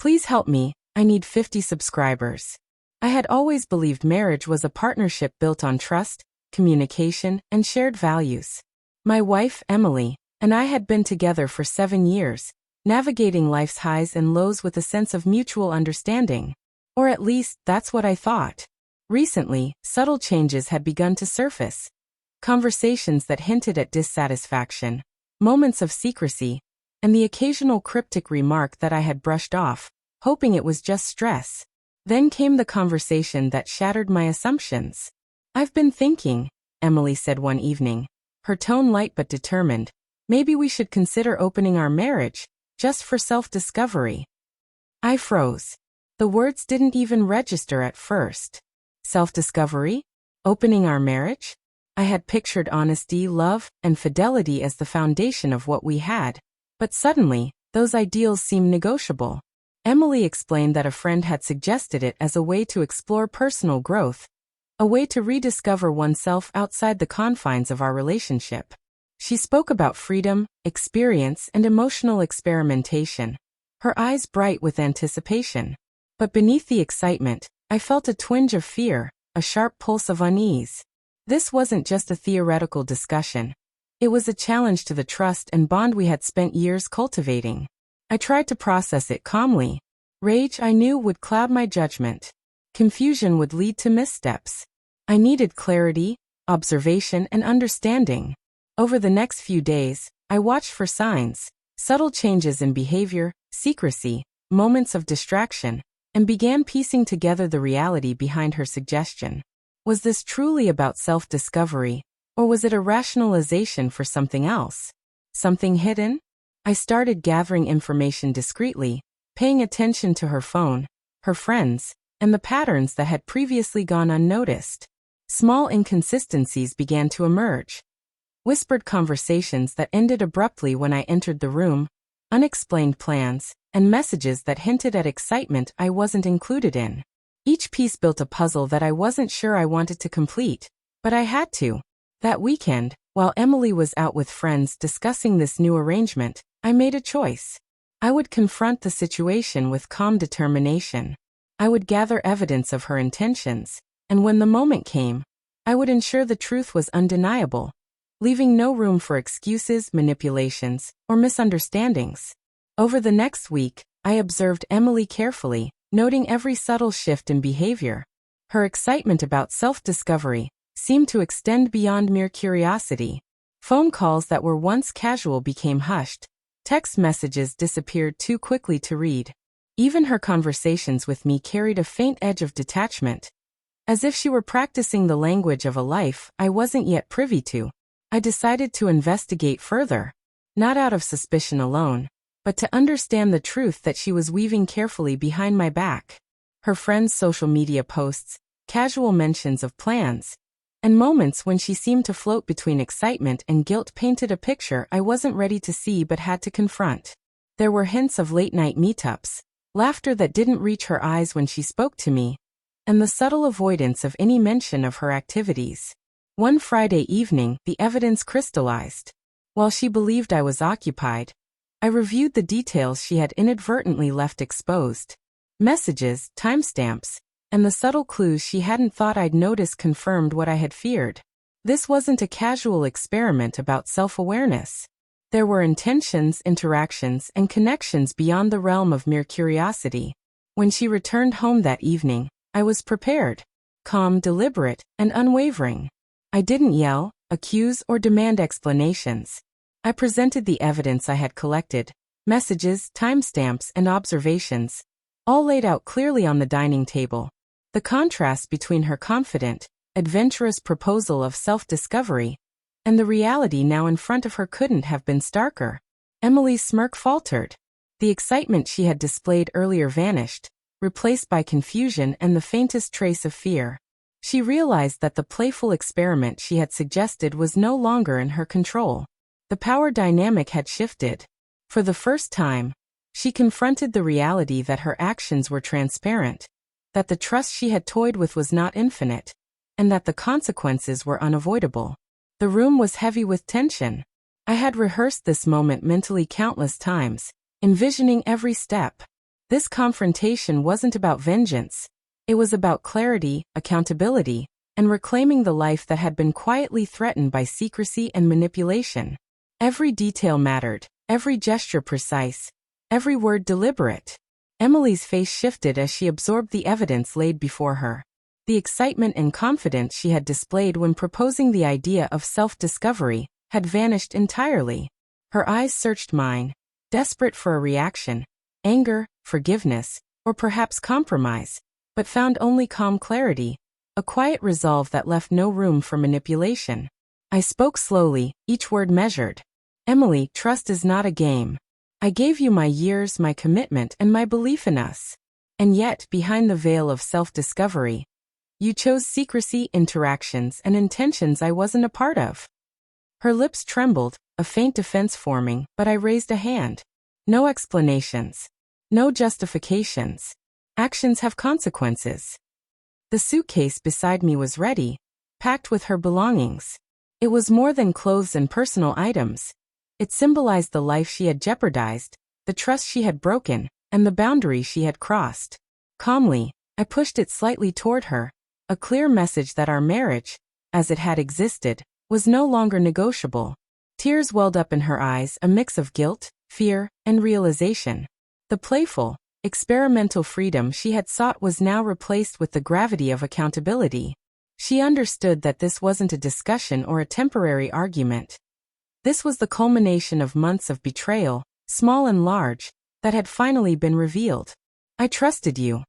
Please help me, I need 50 subscribers. I had always believed marriage was a partnership built on trust, communication, and shared values. My wife, Emily, and I had been together for 7 years, navigating life's highs and lows with a sense of mutual understanding. Or at least, that's what I thought. Recently, subtle changes had begun to surface. Conversations that hinted at dissatisfaction, moments of secrecy, and the occasional cryptic remark that I had brushed off, hoping it was just stress. Then came the conversation that shattered my assumptions. "I've been thinking," Emily said one evening, her tone light but determined, "maybe we should consider opening our marriage, just for self-discovery." I froze. The words didn't even register at first. Self-discovery? Opening our marriage? I had pictured honesty, love, and fidelity as the foundation of what we had. But suddenly, those ideals seemed negotiable. Emily explained that a friend had suggested it as a way to explore personal growth, a way to rediscover oneself outside the confines of our relationship. She spoke about freedom, experience, and emotional experimentation, her eyes bright with anticipation. But beneath the excitement, I felt a twinge of fear, a sharp pulse of unease. This wasn't just a theoretical discussion. It was a challenge to the trust and bond we had spent years cultivating. I tried to process it calmly. Rage, I knew, would cloud my judgment. Confusion would lead to missteps. I needed clarity, observation, and understanding. Over the next few days, I watched for signs, subtle changes in behavior, secrecy, moments of distraction, and began piecing together the reality behind her suggestion. Was this truly about self-discovery, or was it a rationalization for something else? Something hidden? I started gathering information discreetly, paying attention to her phone, her friends, and the patterns that had previously gone unnoticed. Small inconsistencies began to emerge. Whispered conversations that ended abruptly when I entered the room, unexplained plans, and messages that hinted at excitement I wasn't included in. Each piece built a puzzle that I wasn't sure I wanted to complete, but I had to. That weekend, while Emily was out with friends discussing this new arrangement, I made a choice. I would confront the situation with calm determination. I would gather evidence of her intentions, and when the moment came, I would ensure the truth was undeniable, leaving no room for excuses, manipulations, or misunderstandings. Over the next week, I observed Emily carefully, noting every subtle shift in behavior. Her excitement about self-discovery seemed to extend beyond mere curiosity. Phone calls that were once casual became hushed. Text messages disappeared too quickly to read. Even her conversations with me carried a faint edge of detachment, as if she were practicing the language of a life I wasn't yet privy to. I decided to investigate further, not out of suspicion alone, but to understand the truth that she was weaving carefully behind my back. Her friends' social media posts, casual mentions of plans, and moments when she seemed to float between excitement and guilt painted a picture I wasn't ready to see but had to confront. There were hints of late-night meetups, laughter that didn't reach her eyes when she spoke to me, and the subtle avoidance of any mention of her activities. One Friday evening, the evidence crystallized. While she believed I was occupied, I reviewed the details she had inadvertently left exposed. Messages, timestamps, and the subtle clues she hadn't thought I'd notice confirmed what I had feared. This wasn't a casual experiment about self-awareness. There were intentions, interactions, and connections beyond the realm of mere curiosity. When she returned home that evening, I was prepared, calm, deliberate, and unwavering. I didn't yell, accuse, or demand explanations. I presented the evidence I had collected, messages, timestamps, and observations, all laid out clearly on the dining table. The contrast between her confident, adventurous proposal of self-discovery and the reality now in front of her couldn't have been starker. Emily's smirk faltered. The excitement she had displayed earlier vanished, replaced by confusion and the faintest trace of fear. She realized that the playful experiment she had suggested was no longer in her control. The power dynamic had shifted. For the first time, she confronted the reality that her actions were transparent, that the trust she had toyed with was not infinite, and that the consequences were unavoidable. The room was heavy with tension. I had rehearsed this moment mentally countless times, envisioning every step. This confrontation wasn't about vengeance. It was about clarity, accountability, and reclaiming the life that had been quietly threatened by secrecy and manipulation. Every detail mattered, every gesture precise, every word deliberate. Emily's face shifted as she absorbed the evidence laid before her. The excitement and confidence she had displayed when proposing the idea of self-discovery had vanished entirely. Her eyes searched mine, desperate for a reaction, anger, forgiveness, or perhaps compromise, but found only calm clarity, a quiet resolve that left no room for manipulation. I spoke slowly, each word measured. Emily, trust is not a game. I gave you my years, my commitment, and my belief in us. And yet, behind the veil of self-discovery, you chose secrecy, interactions, and intentions I wasn't a part of. Her lips trembled, a faint defense forming, but I raised a hand. No explanations. No justifications. Actions have consequences. The suitcase beside me was ready, packed with her belongings. It was more than clothes and personal items. It symbolized the life she had jeopardized, the trust she had broken, and the boundary she had crossed. Calmly, I pushed it slightly toward her, a clear message that our marriage, as it had existed, was no longer negotiable. Tears welled up in her eyes, a mix of guilt, fear, and realization. The playful, experimental freedom she had sought was now replaced with the gravity of accountability. She understood that this wasn't a discussion or a temporary argument. This was the culmination of months of betrayal, small and large, that had finally been revealed. I trusted you.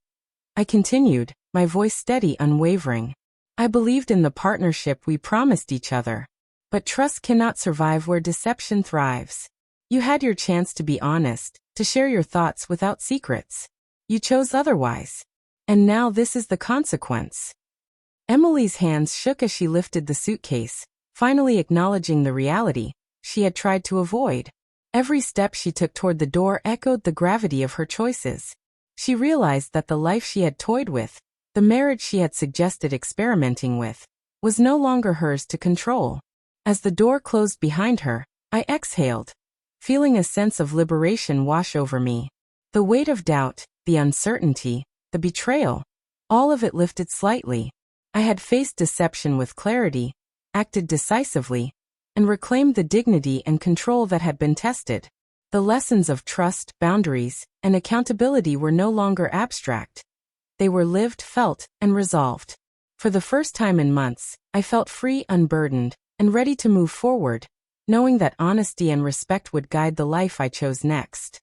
I continued, my voice steady, unwavering. I believed in the partnership we promised each other. But trust cannot survive where deception thrives. You had your chance to be honest, to share your thoughts without secrets. You chose otherwise. And now this is the consequence. Emily's hands shook as she lifted the suitcase, finally acknowledging the reality she had tried to avoid. Every step she took toward the door echoed the gravity of her choices. She realized that the life she had toyed with, the marriage she had suggested experimenting with, was no longer hers to control. As the door closed behind her, I exhaled, feeling a sense of liberation wash over me. The weight of doubt, the uncertainty, the betrayal, all of it lifted slightly. I had faced deception with clarity, acted decisively, and reclaimed the dignity and control that had been tested. The lessons of trust, boundaries, and accountability were no longer abstract. They were lived, felt, and resolved. For the first time in months, I felt free, unburdened, and ready to move forward, knowing that honesty and respect would guide the life I chose next.